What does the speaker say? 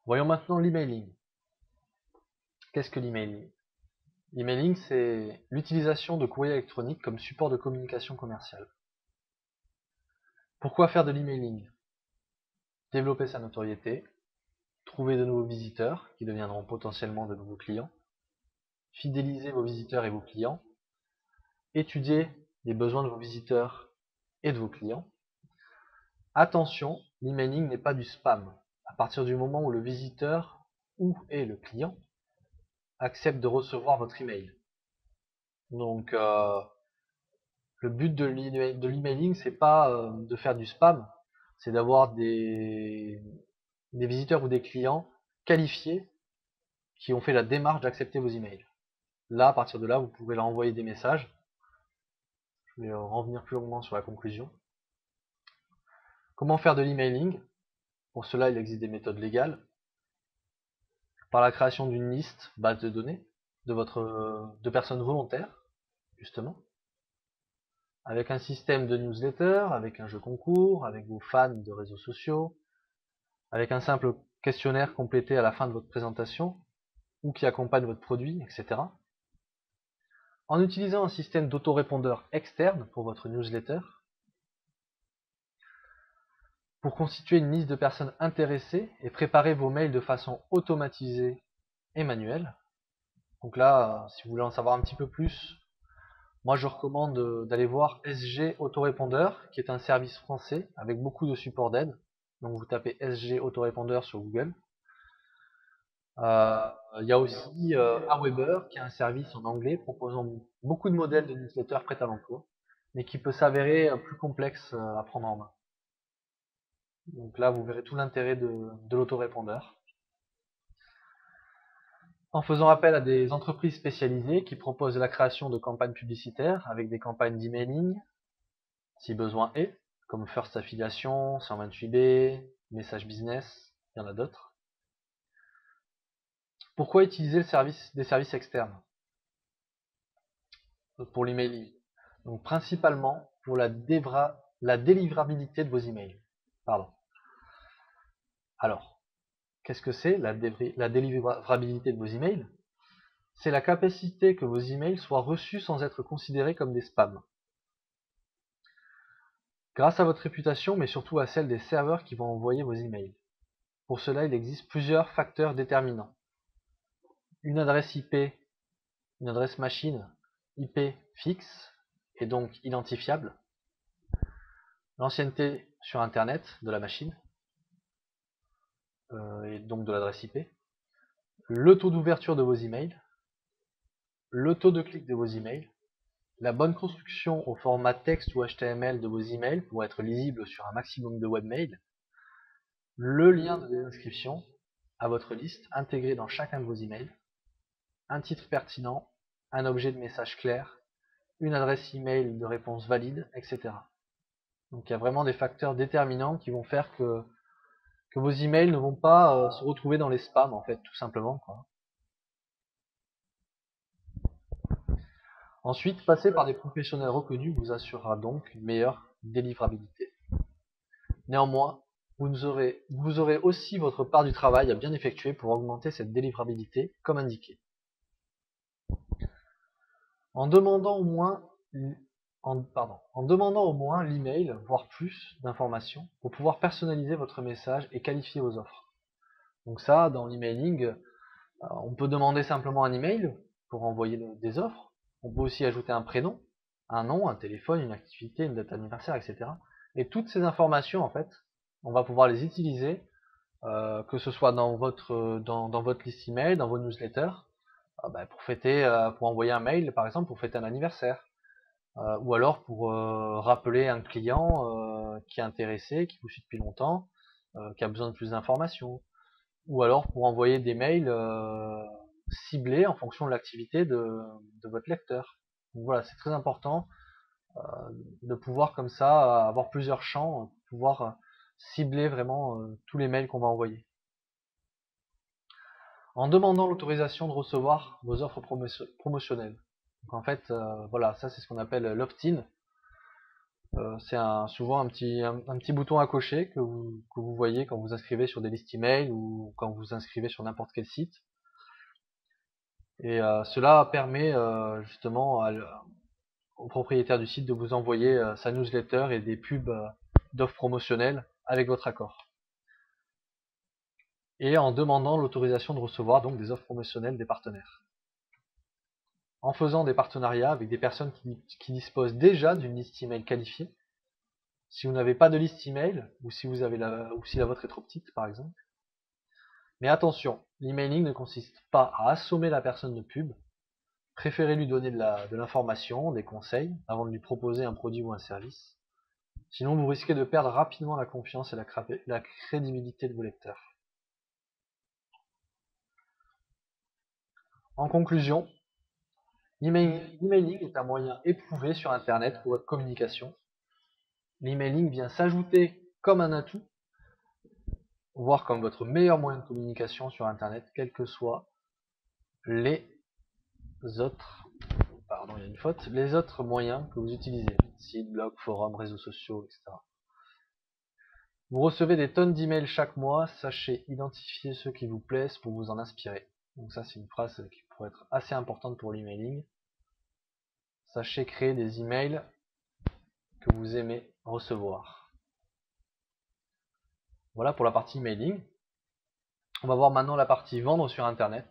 Voyons maintenant l'emailing. Qu'est-ce que l'emailing? L'emailing, c'est l'utilisation de courrier électronique comme support de communication commerciale. Pourquoi faire de l'emailing? Développer sa notoriété, trouver de nouveaux visiteurs qui deviendront potentiellement de nouveaux clients, fidéliser vos visiteurs et vos clients, étudier les besoins de vos visiteurs et de vos clients. Attention, l'emailing n'est pas du spam. À partir du moment où le visiteur ou est le client accepte de recevoir votre email. Donc le but de l'emailing, c'est pas de faire du spam, c'est d'avoir des visiteurs ou des clients qualifiés qui ont fait la démarche d'accepter vos emails. Là, à partir de là, vous pouvez leur envoyer des messages. Je vais revenir plus longuement sur la conclusion. Comment faire de l'emailing? Pour cela, il existe des méthodes légales. Par la création d'une liste, base de données, de personnes volontaires, justement. Avec un système de newsletter, avec un jeu concours, avec vos fans de réseaux sociaux, avec un simple questionnaire complété à la fin de votre présentation, ou qui accompagne votre produit, etc. En utilisant un système d'autorépondeur externe pour votre newsletter, pour constituer une liste de personnes intéressées et préparer vos mails de façon automatisée et manuelle. Donc là, si vous voulez en savoir un petit peu plus, moi je recommande d'aller voir SG Autorépondeur, qui est un service français avec beaucoup de support d'aide. Donc vous tapez SG Autorépondeur sur Google. Il y a aussi Aweber, qui est un service en anglais proposant beaucoup de modèles de newsletters prêts à l'emploi, mais qui peut s'avérer plus complexe à prendre en main. Donc là, vous verrez tout l'intérêt de l'autorépondeur. En faisant appel à des entreprises spécialisées qui proposent la création de campagnes publicitaires avec des campagnes d'emailing, si besoin est, comme First Affiliation, 128B, Message Business, il y en a d'autres. Pourquoi utiliser des services externes pour l'emailing? Donc principalement pour la délivrabilité de vos emails. Pardon. Alors, qu'est-ce que c'est la délivrabilité de vos emails? C'est la capacité que vos emails soient reçus sans être considérés comme des spams. Grâce à votre réputation, mais surtout à celle des serveurs qui vont envoyer vos emails. Pour cela, il existe plusieurs facteurs déterminants. Une adresse IP, une adresse machine IP fixe et donc identifiable. L'ancienneté sur Internet de la machine et donc de l'adresse IP. Le taux d'ouverture de vos emails. Le taux de clic de vos emails. La bonne construction au format texte ou HTML de vos emails pour être lisible sur un maximum de webmails. Le lien de désinscription à votre liste intégré dans chacun de vos emails. Un titre pertinent, un objet de message clair, une adresse email de réponse valide, etc. Donc il y a vraiment des facteurs déterminants qui vont faire que vos emails ne vont pas se retrouver dans les spams, en fait, tout simplement, quoi. Ensuite, passer par des professionnels reconnus vous assurera donc une meilleure délivrabilité. Néanmoins, vous aurez aussi votre part du travail à bien effectuer pour augmenter cette délivrabilité comme indiqué. En demandant au moins l'email, voire plus d'informations, pour pouvoir personnaliser votre message et qualifier vos offres. Donc ça, dans l'emailing, on peut demander simplement un email pour envoyer des offres. On peut aussi ajouter un prénom, un nom, un téléphone, une activité, une date anniversaire, etc. Et toutes ces informations, en fait, on va pouvoir les utiliser, que ce soit dans votre liste email, dans vos newsletters, pour envoyer un mail, par exemple, pour fêter un anniversaire. Ou alors pour rappeler un client qui est intéressé, qui vous suit depuis longtemps, qui a besoin de plus d'informations. Ou alors pour envoyer des mails ciblés en fonction de l'activité de votre lecteur. Donc voilà, c'est très important de pouvoir comme ça avoir plusieurs champs, pouvoir cibler vraiment tous les mails qu'on va envoyer. En demandant l'autorisation de recevoir vos offres promotionnelles. Donc en fait, voilà, ça c'est ce qu'on appelle l'opt-in. C'est souvent un petit bouton à cocher que vous voyez quand vous inscrivez sur des listes email ou quand vous inscrivez sur n'importe quel site. Et cela permet justement au propriétaire du site de vous envoyer sa newsletter et des pubs d'offres promotionnelles avec votre accord. Et en demandant l'autorisation de recevoir donc des offres promotionnelles des partenaires. En faisant des partenariats avec des personnes qui disposent déjà d'une liste email qualifiée. Si vous n'avez pas de liste email, ou si la vôtre est trop petite par exemple. Mais attention, l'emailing ne consiste pas à assommer la personne de pub. Préférez lui donner de l'information, des conseils, avant de lui proposer un produit ou un service. Sinon vous risquez de perdre rapidement la confiance et la crédibilité de vos lecteurs. En conclusion, l'emailing est un moyen éprouvé sur Internet pour votre communication. L'emailing vient s'ajouter comme un atout, voire comme votre meilleur moyen de communication sur Internet, quels que soient les autres, les autres moyens que vous utilisez, sites, blogs, forums, réseaux sociaux, etc. Vous recevez des tonnes d'emails chaque mois, sachez identifier ceux qui vous plaisent pour vous en inspirer. Donc ça c'est une phrase qui pourrait être assez importante pour l'emailing. Sachez créer des emails que vous aimez recevoir. Voilà pour la partie emailing. On va voir maintenant la partie vendre sur Internet.